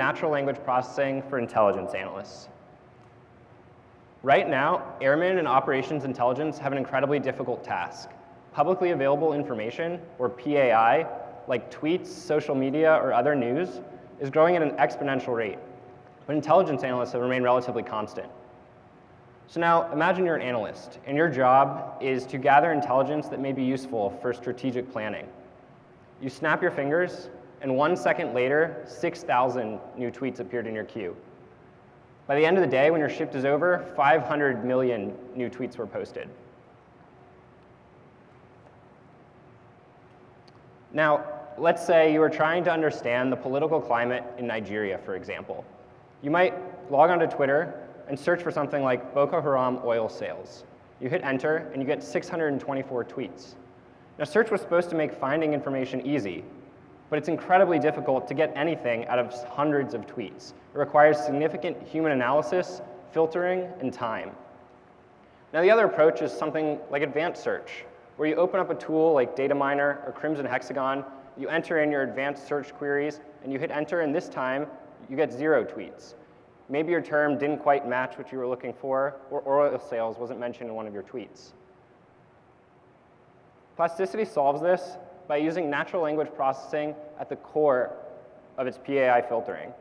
natural language processing for intelligence analysts. Right now, airmen and operations intelligence have an incredibly difficult task. Publicly available information, or PAI, like tweets, social media, or other news, is growing at an exponential rate, but intelligence analysts have remained relatively constant. So now, imagine you're an analyst, and your job is to gather intelligence that may be useful for strategic planning. You snap your fingers, and 1 second later, 6,000 new tweets appeared in your queue. By the end of the day, when your shift is over, 500 million new tweets were posted. Now, let's say you are trying to understand the political climate in Nigeria, for example. You might log onto Twitter and search for something like Boko Haram oil sales. You hit enter, and you get 624 tweets. Now, search was supposed to make finding information easy, but it's incredibly difficult to get anything out of hundreds of tweets. It requires significant human analysis, filtering, and time. Now, the other approach is something like advanced search, where you open up a tool like Data Miner or Crimson Hexagon, you enter in your advanced search queries, and you hit enter, and this time, you get 0 tweets. Maybe your term didn't quite match what you were looking for, or oil sales wasn't mentioned in one of your tweets. Plasticity solves this by using natural language processing at the core of its PAI filtering.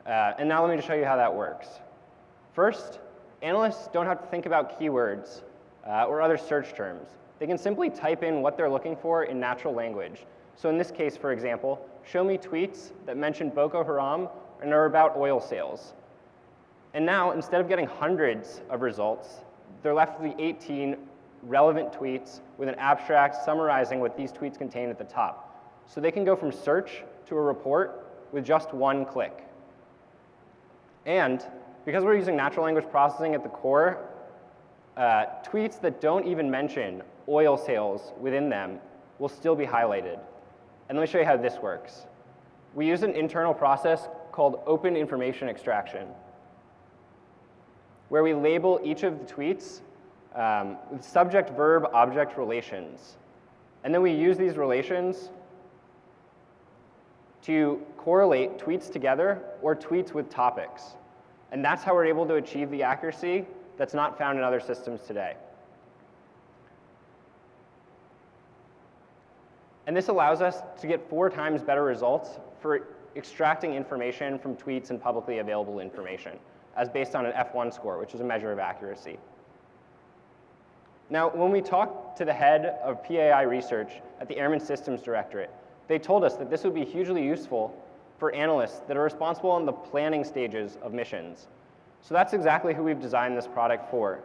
And now let me just show you how that works. First, analysts don't have to think about keywords or other search terms. They can simply type in what they're looking for in natural language. So in this case, for example, show me tweets that mention Boko Haram and are about oil sales. And now, instead of getting hundreds of results, they're left with the 18 relevant tweets with an abstract summarizing what these tweets contain at the top. So they can go from search to a report with just 1 click. And because we're using natural language processing at the core, tweets that don't even mention oil sales within them will still be highlighted. And let me show you how this works. We use an internal process called open information extraction, where we label each of the tweets with subject-verb-object relations. And then we use these relations to correlate tweets together or tweets with topics. And that's how we're able to achieve the accuracy that's not found in other systems today. And this allows us to get 4 times better results for extracting information from tweets and publicly available information, as based on an F1 score, which is a measure of accuracy. Now, when we talked to the head of PAI research at the Airman Systems Directorate, they told us that this would be hugely useful for analysts that are responsible in the planning stages of missions. So that's exactly who we've designed this product for.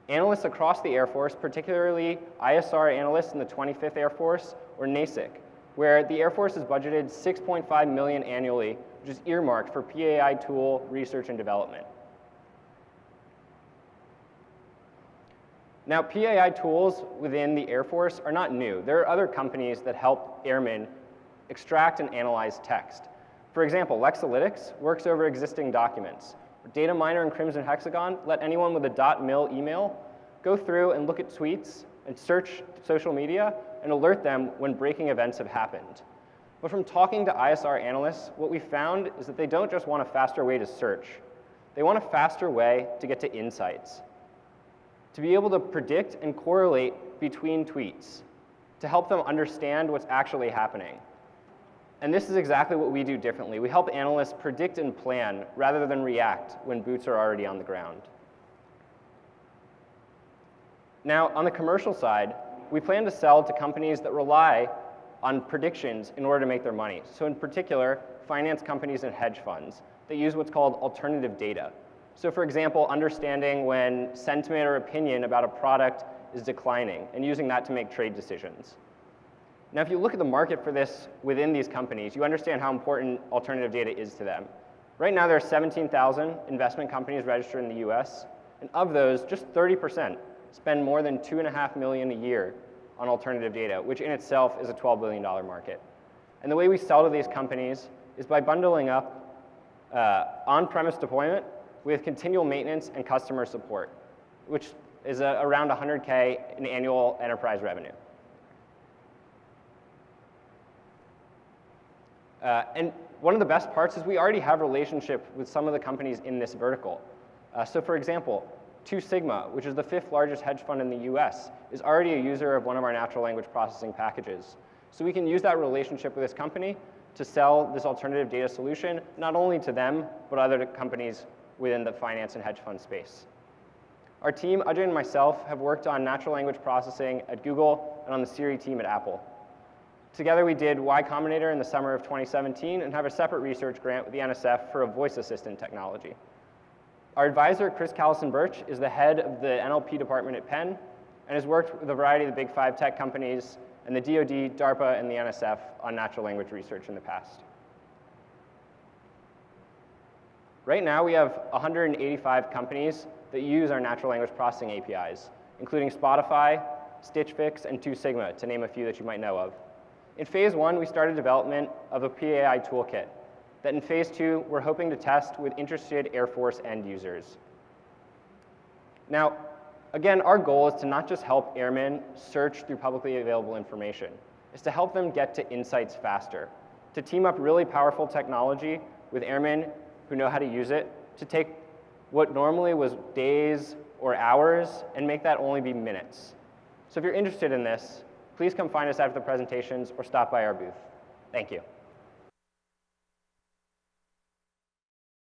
Analysts across the Air Force, particularly ISR analysts in the 25th Air Force or NASIC, where the Air Force has budgeted $6.5 million annually, which is earmarked for PAI tool research and development. Now, PAI tools within the Air Force are not new. There are other companies that help airmen extract and analyze text. For example, Lexalytics works over existing documents. Data Miner and Crimson Hexagon let anyone with a .mil email go through and look at tweets and search social media and alert them when breaking events have happened. But from talking to ISR analysts, what we found is that they don't just want a faster way to search. They want a faster way to get to insights, to be able to predict and correlate between tweets, to help them understand what's actually happening. And this is exactly what we do differently. We help analysts predict and plan rather than react when boots are already on the ground. Now, on the commercial side, we plan to sell to companies that rely on predictions in order to make their money. So in particular, finance companies and hedge funds that use what's called alternative data. So for example, understanding when sentiment or opinion about a product is declining and using that to make trade decisions. Now, if you look at the market for this within these companies, you understand how important alternative data is to them. Right now, there are 17,000 investment companies registered in the US, and of those, just 30% spend more than $2.5 million a year on alternative data, which in itself is a $12 billion market. And the way we sell to these companies is by bundling up on-premise deployment with continual maintenance and customer support, which is around $100K in annual enterprise revenue. And one of the best parts is we already have a relationship with some of the companies in this vertical. So for example, 2 Sigma, which is the 5th largest hedge fund in the US, is already a user of one of our natural language processing packages. So we can use that relationship with this company to sell this alternative data solution, not only to them, but other companies within the finance and hedge fund space. Our team, Ajay and myself, have worked on natural language processing at Google and on the Siri team at Apple. Together we did Y Combinator in the summer of 2017 and have a separate research grant with the NSF for a voice assistant technology. Our advisor, Chris Callison-Birch, is the head of the NLP department at Penn and has worked with a variety of the big 5 tech companies and the DoD, DARPA, and the NSF on natural language research in the past. Right now, we have 185 companies that use our natural language processing APIs, including Spotify, Stitch Fix, and 2 Sigma, to name a few that you might know of. In phase 1, we started development of a PAI toolkit that in phase 2, we're hoping to test with interested Air Force end users. Now, again, our goal is to not just help airmen search through publicly available information. It's to help them get to insights faster, to team up really powerful technology with airmen who know how to use it, to take what normally was days or hours and make that only be minutes. So if you're interested in this, please come find us after the presentations or stop by our booth. Thank you.